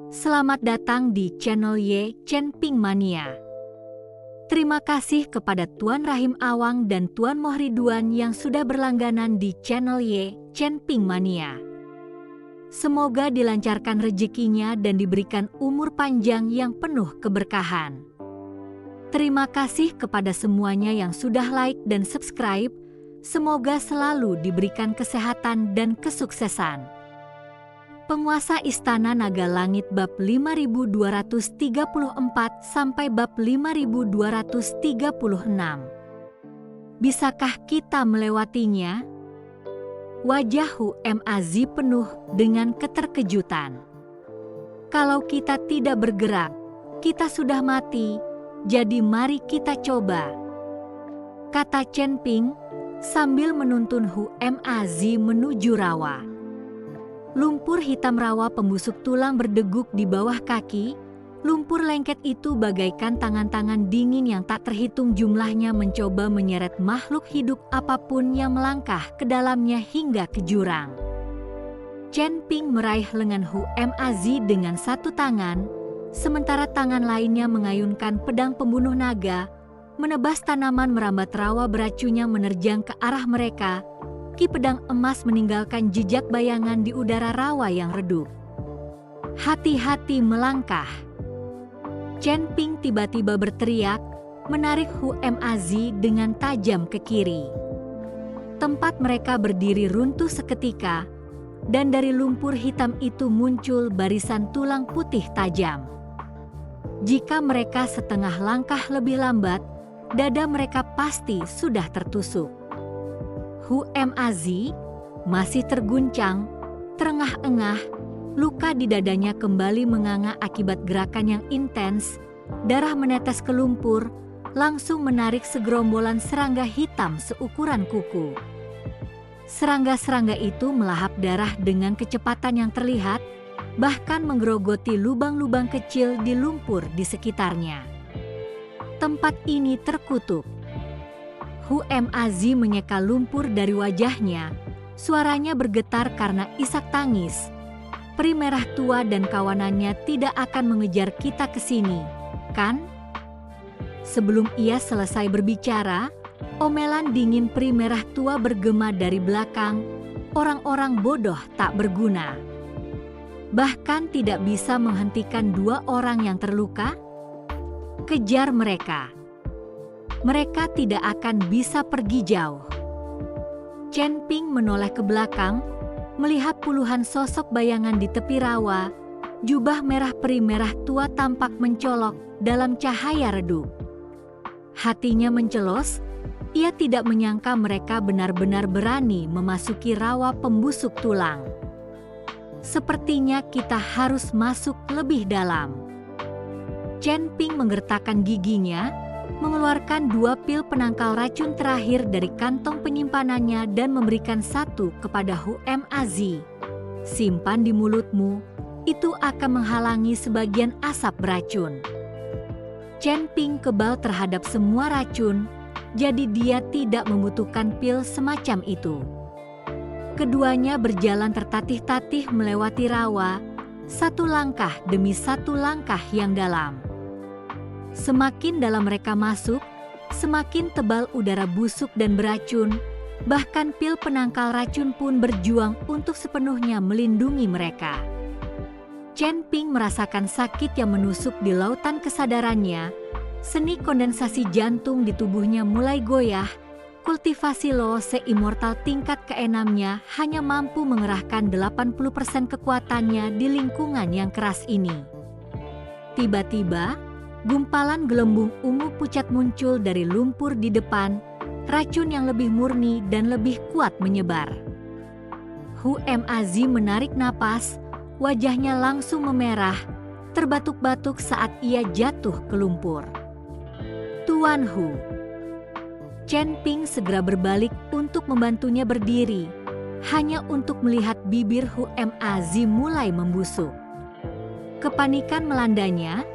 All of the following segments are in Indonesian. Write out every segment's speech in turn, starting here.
Selamat datang di channel Ye Chen Ping Mania. Terima kasih kepada Tuan Rahim Awang dan Tuan Mohriduan yang sudah berlangganan di channel Ye Chen Ping Mania. Semoga dilancarkan rezekinya dan diberikan umur panjang yang penuh keberkahan. Terima kasih kepada semuanya yang sudah like dan subscribe. Semoga selalu diberikan kesehatan dan kesuksesan. Penguasa Istana Naga Langit bab 5234 sampai bab 5236. Bisakah kita melewatinya? Wajah Hu Mazi penuh dengan keterkejutan. Kalau kita tidak bergerak, kita sudah mati, jadi mari kita coba, kata Chen Ping sambil menuntun Hu Mazi menuju rawa. Lumpur hitam rawa pembusuk tulang berdeguk di bawah kaki. Lumpur lengket itu bagaikan tangan-tangan dingin yang tak terhitung jumlahnya mencoba menyeret makhluk hidup apapun yang melangkah ke dalamnya hingga ke jurang. Chen Ping meraih lengan Hu Mazi dengan satu tangan, sementara tangan lainnya mengayunkan pedang pembunuh naga, menebas tanaman merambat rawa beracunnya menerjang ke arah mereka. Ki pedang emas meninggalkan jejak bayangan di udara rawa yang redup. Hati-hati melangkah. Chen Ping tiba-tiba berteriak, menarik Hu Mazi dengan tajam ke kiri. Tempat mereka berdiri runtuh seketika, dan dari lumpur hitam itu muncul barisan tulang putih tajam. Jika mereka setengah langkah lebih lambat, dada mereka pasti sudah tertusuk. Hu Mazi masih terguncang, terengah-engah, luka di dadanya kembali menganga akibat gerakan yang intens, darah menetes ke lumpur, langsung menarik segerombolan serangga hitam seukuran kuku. Serangga-serangga itu melahap darah dengan kecepatan yang terlihat, bahkan menggerogoti lubang-lubang kecil di lumpur di sekitarnya. Tempat ini terkutuk. Hu Mazi menyeka lumpur dari wajahnya, suaranya bergetar karena isak tangis. Peri merah tua dan kawanannya tidak akan mengejar kita ke sini, kan? Sebelum ia selesai berbicara, omelan dingin peri merah tua bergema dari belakang, orang-orang bodoh tak berguna. Bahkan tidak bisa menghentikan dua orang yang terluka? Kejar mereka. Mereka tidak akan bisa pergi jauh. Chen Ping menoleh ke belakang, melihat puluhan sosok bayangan di tepi rawa. Jubah merah peri merah tua tampak mencolok dalam cahaya redup. Hatinya mencelos, ia tidak menyangka mereka benar-benar berani memasuki rawa pembusuk tulang. Sepertinya kita harus masuk lebih dalam. Chen Ping menggertakkan giginya, mengeluarkan 2 pil penangkal racun terakhir dari kantong penyimpanannya dan memberikan satu kepada Hu Mazi. Simpan di mulutmu, itu akan menghalangi sebagian asap beracun. Chen Ping kebal terhadap semua racun, jadi dia tidak membutuhkan pil semacam itu. Keduanya berjalan tertatih-tatih melewati rawa, satu langkah demi satu langkah yang dalam. Semakin dalam mereka masuk, semakin tebal udara busuk dan beracun, bahkan pil penangkal racun pun berjuang untuk sepenuhnya melindungi mereka. Chen Ping merasakan sakit yang menusuk di lautan kesadarannya, seni kondensasi jantung di tubuhnya mulai goyah, kultivasi Loose Immortal tingkat ke-6-nya hanya mampu mengerahkan 80% kekuatannya di lingkungan yang keras ini. Tiba-tiba, gumpalan gelembung ungu pucat muncul dari lumpur di depan, racun yang lebih murni dan lebih kuat menyebar. Hu Mazi menarik napas, wajahnya langsung memerah, terbatuk-batuk saat ia jatuh ke lumpur. Tuan Hu. Chen Ping segera berbalik untuk membantunya berdiri, hanya untuk melihat bibir Hu Mazi mulai membusuk. Kepanikan melandanya,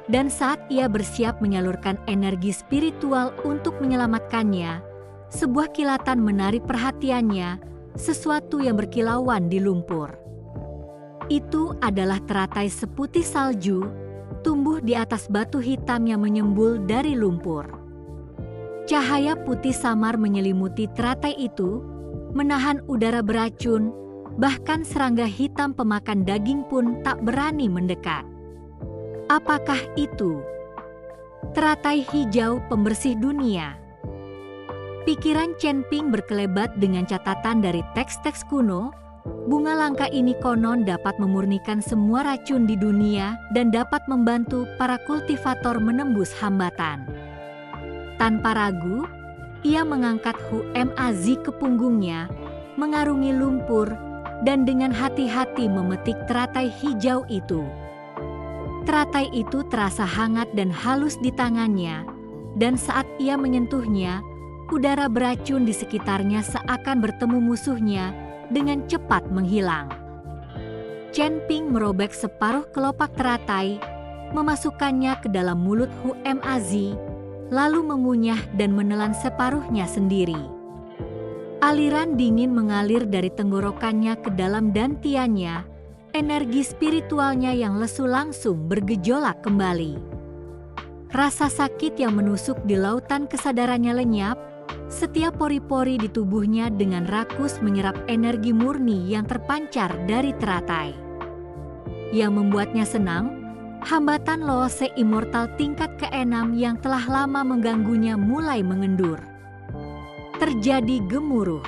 dan saat ia bersiap menyalurkan energi spiritual untuk menyelamatkannya, sebuah kilatan menarik perhatiannya, sesuatu yang berkilauan di lumpur. Itu adalah teratai seputih salju, tumbuh di atas batu hitam yang menyembul dari lumpur. Cahaya putih samar menyelimuti teratai itu, menahan udara beracun, bahkan serangga hitam pemakan daging pun tak berani mendekat. Apakah itu? Teratai hijau pembersih dunia. Pikiran Chen Ping berkelebat dengan catatan dari teks-teks kuno. Bunga langka ini konon dapat memurnikan semua racun di dunia dan dapat membantu para kultivator menembus hambatan. Tanpa ragu, ia mengangkat Hu Maz ke punggungnya, mengarungi lumpur, dan dengan hati-hati memetik teratai hijau itu. Teratai itu terasa hangat dan halus di tangannya, dan saat ia menyentuhnya, udara beracun di sekitarnya seakan bertemu musuhnya dengan cepat menghilang. Chen Ping merobek separuh kelopak teratai, memasukkannya ke dalam mulut Hu Maz, lalu mengunyah dan menelan separuhnya sendiri. Aliran dingin mengalir dari tenggorokannya ke dalam dantiannya, energi spiritualnya yang lesu langsung bergejolak kembali. Rasa sakit yang menusuk di lautan kesadarannya lenyap. Setiap pori-pori di tubuhnya dengan rakus menyerap energi murni yang terpancar dari teratai. Yang membuatnya senang, hambatan Loose Immortal tingkat ke-6 yang telah lama mengganggunya mulai mengendur. Terjadi gemuruh.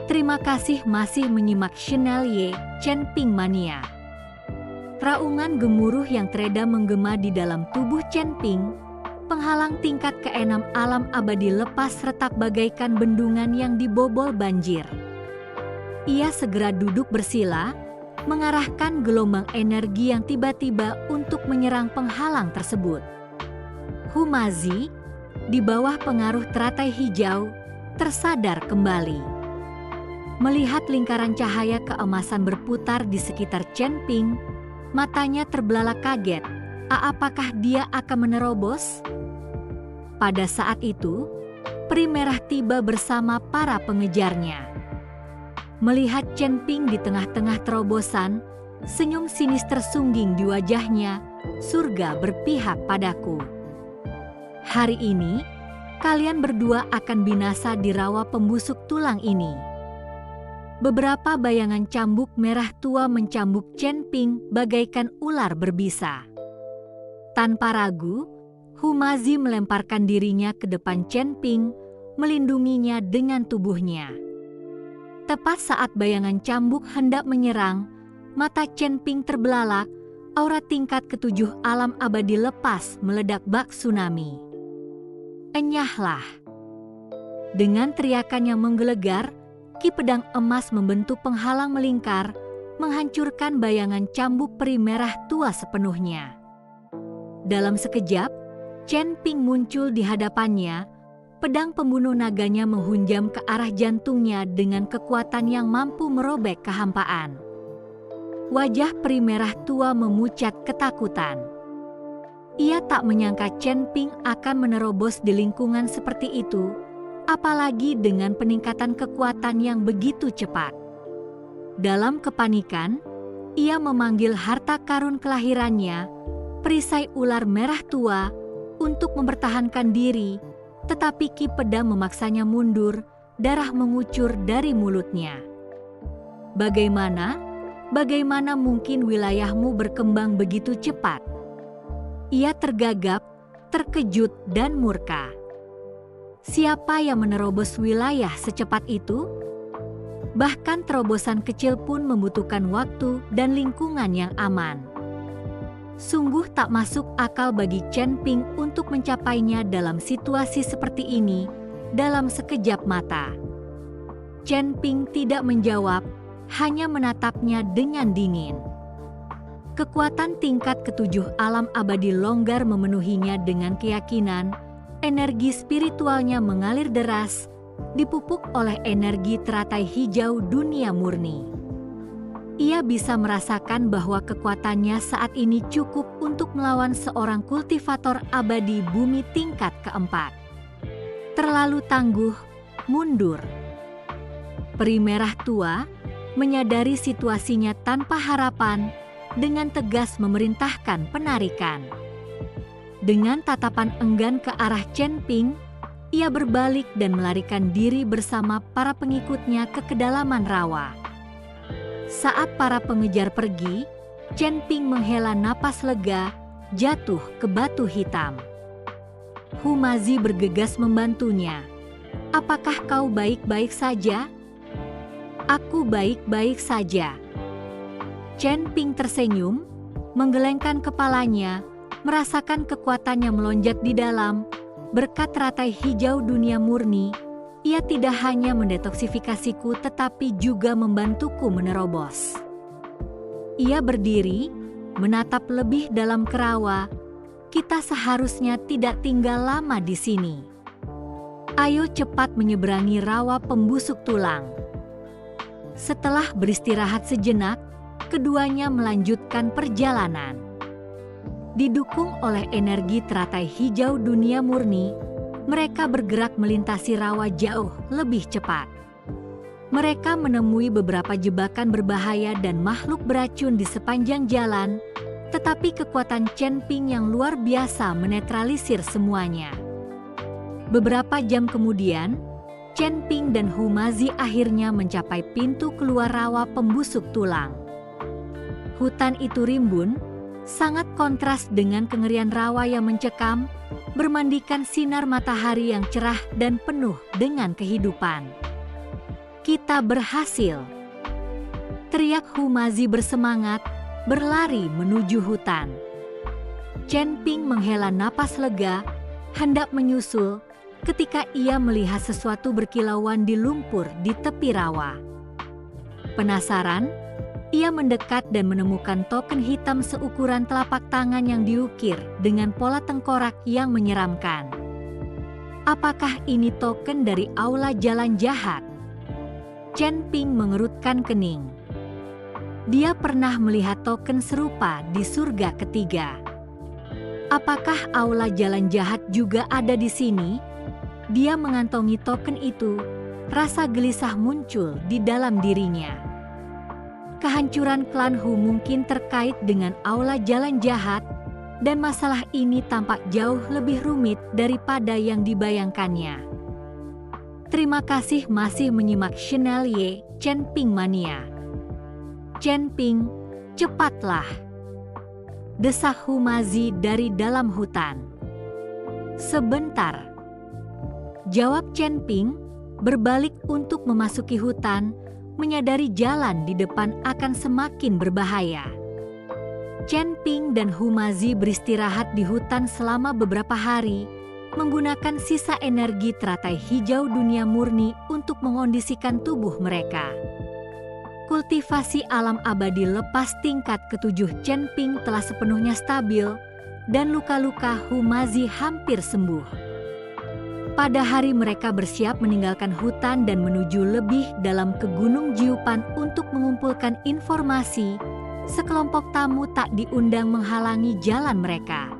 Terima kasih masih menyimak channel Chen Ping Mania. Raungan gemuruh yang tereda menggema di dalam tubuh Chen Ping, penghalang tingkat ke-6 alam abadi lepas retak bagaikan bendungan yang dibobol banjir. Ia segera duduk bersila, mengarahkan gelombang energi yang tiba-tiba untuk menyerang penghalang tersebut. Hu Maz, di bawah pengaruh teratai hijau, tersadar kembali. Melihat lingkaran cahaya keemasan berputar di sekitar Chen Ping, matanya terbelalak kaget. Apakah dia akan menerobos? Pada saat itu, peri merah tiba bersama para pengejarnya. Melihat Chen Ping di tengah-tengah terobosan, senyum sinis tersungging di wajahnya. Surga berpihak padaku. Hari ini, kalian berdua akan binasa di rawa pembusuk tulang ini. Beberapa bayangan cambuk merah tua mencambuk Chen Ping bagaikan ular berbisa. Tanpa ragu, Hu Maz melemparkan dirinya ke depan Chen Ping, melindunginya dengan tubuhnya. Tepat saat bayangan cambuk hendak menyerang, mata Chen Ping terbelalak, aura tingkat ke-7 alam abadi lepas meledak bak tsunami. Enyahlah! Dengan teriakan yang menggelegar, Ki pedang emas membentuk penghalang melingkar, menghancurkan bayangan cambuk peri merah tua sepenuhnya. Dalam sekejap, Chen Ping muncul di hadapannya, pedang pembunuh naganya menghunjam ke arah jantungnya dengan kekuatan yang mampu merobek kehampaan. Wajah peri merah tua memucat ketakutan. Ia tak menyangka Chen Ping akan menerobos di lingkungan seperti itu, apalagi dengan peningkatan kekuatan yang begitu cepat. Dalam kepanikan, ia memanggil harta karun kelahirannya, perisai ular merah tua, untuk mempertahankan diri, tetapi Ki pedang memaksanya mundur, darah mengucur dari mulutnya. Bagaimana mungkin wilayahmu berkembang begitu cepat? Ia tergagap, terkejut dan murka. Siapa yang menerobos wilayah secepat itu? Bahkan terobosan kecil pun membutuhkan waktu dan lingkungan yang aman. Sungguh tak masuk akal bagi Chen Ping untuk mencapainya dalam situasi seperti ini dalam sekejap mata. Chen Ping tidak menjawab, hanya menatapnya dengan dingin. Kekuatan tingkat ke-7 alam abadi longgar memenuhinya dengan keyakinan, energi spiritualnya mengalir deras, dipupuk oleh energi teratai hijau dunia murni. Ia bisa merasakan bahwa kekuatannya saat ini cukup untuk melawan seorang kultivator abadi bumi tingkat ke-4. Terlalu tangguh, mundur. Peri merah tua, menyadari situasinya tanpa harapan, dengan tegas memerintahkan penarikan. Dengan tatapan enggan ke arah Chen Ping, ia berbalik dan melarikan diri bersama para pengikutnya ke kedalaman rawa. Saat para pengejar pergi, Chen Ping menghela napas lega, jatuh ke batu hitam. Humazi bergegas membantunya. "Apakah kau baik-baik saja?" "Aku baik-baik saja." Chen Ping tersenyum, menggelengkan kepalanya, merasakan kekuatannya melonjak di dalam. Berkat teratai hijau dunia murni, ia tidak hanya mendetoksifikasiku tetapi juga membantuku menerobos. Ia berdiri, menatap lebih dalam ke rawa. Kita seharusnya tidak tinggal lama di sini. Ayo cepat menyeberangi rawa pembusuk tulang. Setelah beristirahat sejenak, keduanya melanjutkan perjalanan. Didukung oleh energi teratai hijau dunia murni, mereka bergerak melintasi rawa jauh lebih cepat. Mereka menemui beberapa jebakan berbahaya dan makhluk beracun di sepanjang jalan, tetapi kekuatan Chen Ping yang luar biasa menetralisir semuanya. Beberapa jam kemudian, Chen Ping dan Humazi akhirnya mencapai pintu keluar rawa pembusuk tulang. Hutan itu rimbun, sangat kontras dengan kengerian rawa yang mencekam, bermandikan sinar matahari yang cerah dan penuh dengan kehidupan. "Kita berhasil!" teriak Humazi bersemangat, berlari menuju hutan. Chen Ping menghela napas lega, hendak menyusul, ketika ia melihat sesuatu berkilauan di lumpur di tepi rawa. Penasaran, ia mendekat dan menemukan token hitam seukuran telapak tangan yang diukir dengan pola tengkorak yang menyeramkan. Apakah ini token dari aula jalan jahat? Chen Ping mengerutkan kening. Dia pernah melihat token serupa di surga ketiga. Apakah aula jalan jahat juga ada di sini? Dia mengantongi token itu, rasa gelisah muncul di dalam dirinya. Kehancuran klan Hu mungkin terkait dengan aula jalan jahat, dan masalah ini tampak jauh lebih rumit daripada yang dibayangkannya. Terima kasih masih menyimak channel Ye Chen Ping Mania. "Chen Ping, cepatlah!" desak Humazi dari dalam hutan. "Sebentar," jawab Chen Ping, berbalik untuk memasuki hutan, menyadari jalan di depan akan semakin berbahaya. Chen Ping dan Humazi beristirahat di hutan selama beberapa hari, menggunakan sisa energi teratai hijau dunia murni untuk mengondisikan tubuh mereka. Kultivasi alam abadi lepas tingkat ke-7 Chen Ping telah sepenuhnya stabil, dan luka-luka Humazi hampir sembuh. Pada hari mereka bersiap meninggalkan hutan dan menuju lebih dalam ke Gunung Jiupan untuk mengumpulkan informasi, sekelompok tamu tak diundang menghalangi jalan mereka.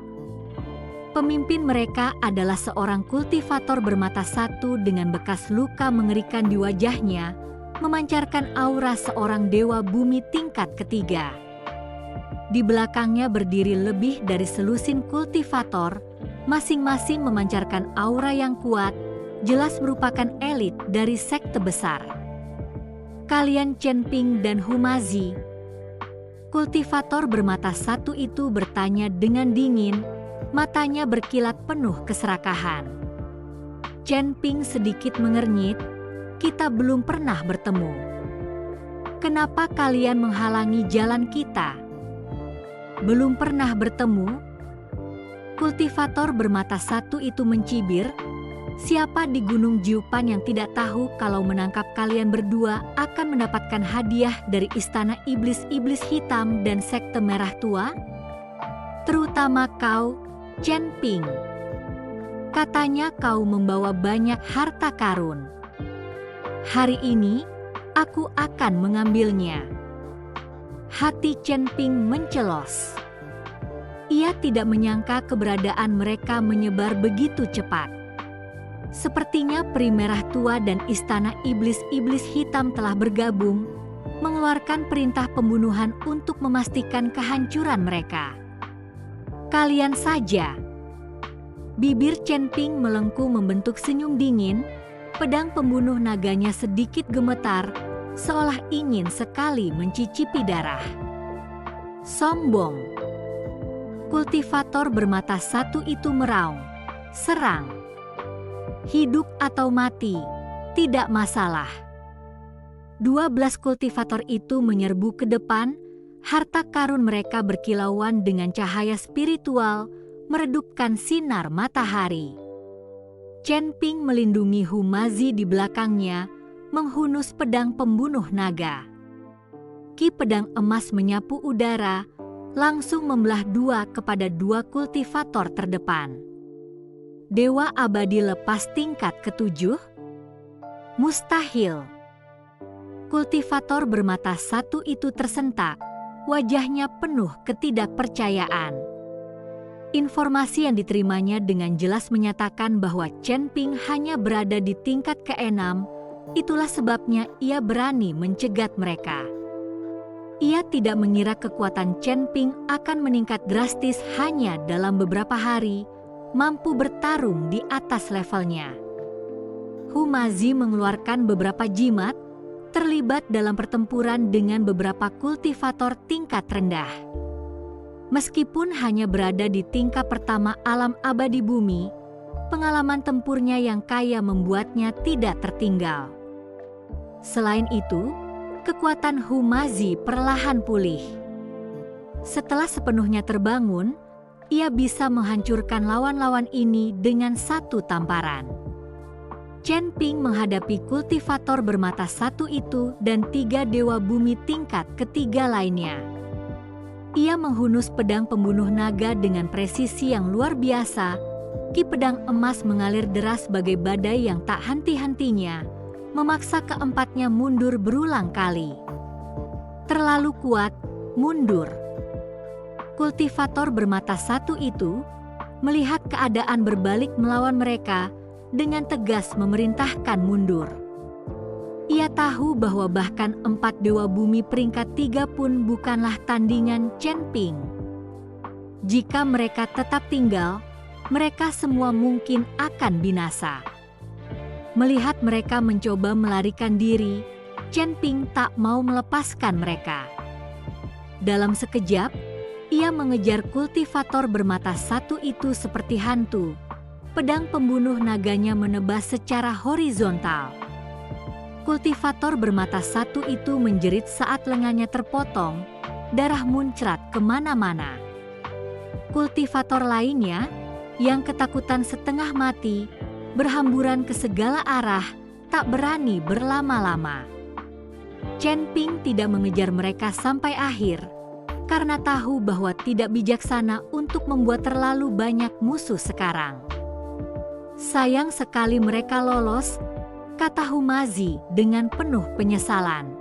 Pemimpin mereka adalah seorang kultivator bermata satu dengan bekas luka mengerikan di wajahnya, memancarkan aura seorang dewa bumi tingkat ketiga. Di belakangnya berdiri lebih dari selusin kultivator, masing-masing memancarkan aura yang kuat, jelas merupakan elit dari sekte besar. "Kalian Chen Ping dan Humazi?" Kultivator bermata satu itu bertanya dengan dingin, matanya berkilat penuh keserakahan. Chen Ping sedikit mengernyit, "Kita belum pernah bertemu. Kenapa kalian menghalangi jalan kita?" "Belum pernah bertemu?" Kultivator bermata satu itu mencibir, "Siapa di Gunung Jiupan yang tidak tahu kalau menangkap kalian berdua akan mendapatkan hadiah dari istana iblis-iblis hitam dan sekte merah tua? Terutama kau, Chen Ping. Katanya kau membawa banyak harta karun. Hari ini, aku akan mengambilnya." Hati Chen Ping mencelos. Ia tidak menyangka keberadaan mereka menyebar begitu cepat. Sepertinya peri merah tua dan istana iblis-iblis hitam telah bergabung, mengeluarkan perintah pembunuhan untuk memastikan kehancuran mereka. Kalian saja. Bibir Chen Ping melengkung membentuk senyum dingin, pedang pembunuh naganya sedikit gemetar, seolah ingin sekali mencicipi darah. Sombong. Kultivator bermata satu itu meraung. Serang. Hidup atau mati, tidak masalah. 12 kultivator itu menyerbu ke depan, harta karun mereka berkilauan dengan cahaya spiritual, meredupkan sinar matahari. Chen Ping melindungi Hu Mazi di belakangnya, menghunus pedang pembunuh naga. Ki pedang emas menyapu udara, langsung membelah dua kepada 2 kultivator terdepan. Dewa abadi lepas tingkat ke-7? Mustahil. Kultivator bermata satu itu tersentak, wajahnya penuh ketidakpercayaan. Informasi yang diterimanya dengan jelas menyatakan bahwa Chen Ping hanya berada di tingkat ke-6, itulah sebabnya ia berani mencegat mereka. Ia tidak mengira kekuatan Chen Ping akan meningkat drastis hanya dalam beberapa hari, mampu bertarung di atas levelnya. Hu Mazi mengeluarkan beberapa jimat, terlibat dalam pertempuran dengan beberapa kultivator tingkat rendah. Meskipun hanya berada di tingkat pertama alam abadi bumi, pengalaman tempurnya yang kaya membuatnya tidak tertinggal. Selain itu, kekuatan Hu Mazi perlahan pulih. Setelah sepenuhnya terbangun, ia bisa menghancurkan lawan-lawan ini dengan satu tamparan. Chen Ping menghadapi kultivator bermata satu itu dan 3 dewa bumi tingkat ketiga lainnya. Ia menghunus pedang pembunuh naga dengan presisi yang luar biasa. Ki pedang emas mengalir deras bagai badai yang tak henti-hentinya, memaksa keempatnya mundur berulang kali. Terlalu kuat, mundur. Kultivator bermata satu itu melihat keadaan berbalik melawan mereka, dengan tegas memerintahkan mundur. Ia tahu bahwa bahkan 4 dewa bumi peringkat 3 pun bukanlah tandingan Chen Ping. Jika mereka tetap tinggal, mereka semua mungkin akan binasa. Melihat mereka mencoba melarikan diri, Chen Ping tak mau melepaskan mereka. Dalam sekejap, ia mengejar kultivator bermata satu itu seperti hantu. Pedang pembunuh naganya menebas secara horizontal. Kultivator bermata satu itu menjerit saat lengannya terpotong, darah muncrat kemana-mana. Kultivator lainnya, yang ketakutan setengah mati, berhamburan ke segala arah, tak berani berlama-lama. Chen Ping tidak mengejar mereka sampai akhir, karena tahu bahwa tidak bijaksana untuk membuat terlalu banyak musuh sekarang. Sayang sekali mereka lolos, kata Hu Mazi dengan penuh penyesalan.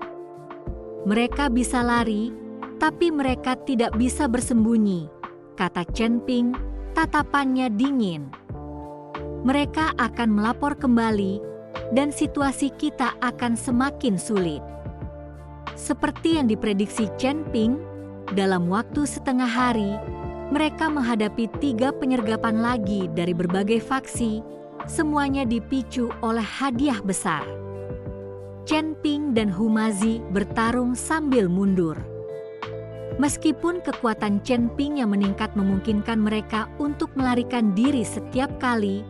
Mereka bisa lari, tapi mereka tidak bisa bersembunyi, kata Chen Ping, tatapannya dingin. Mereka akan melapor kembali, dan situasi kita akan semakin sulit. Seperti yang diprediksi Chen Ping, dalam waktu setengah hari, mereka menghadapi 3 penyergapan lagi dari berbagai faksi, semuanya dipicu oleh hadiah besar. Chen Ping dan Hu Mazi bertarung sambil mundur. Meskipun kekuatan Chen Ping yang meningkat memungkinkan mereka untuk melarikan diri setiap kali,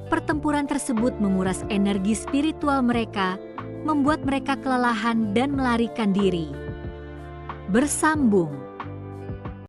pertempuran tersebut menguras energi spiritual mereka, membuat mereka kelelahan dan melarikan diri. Bersambung.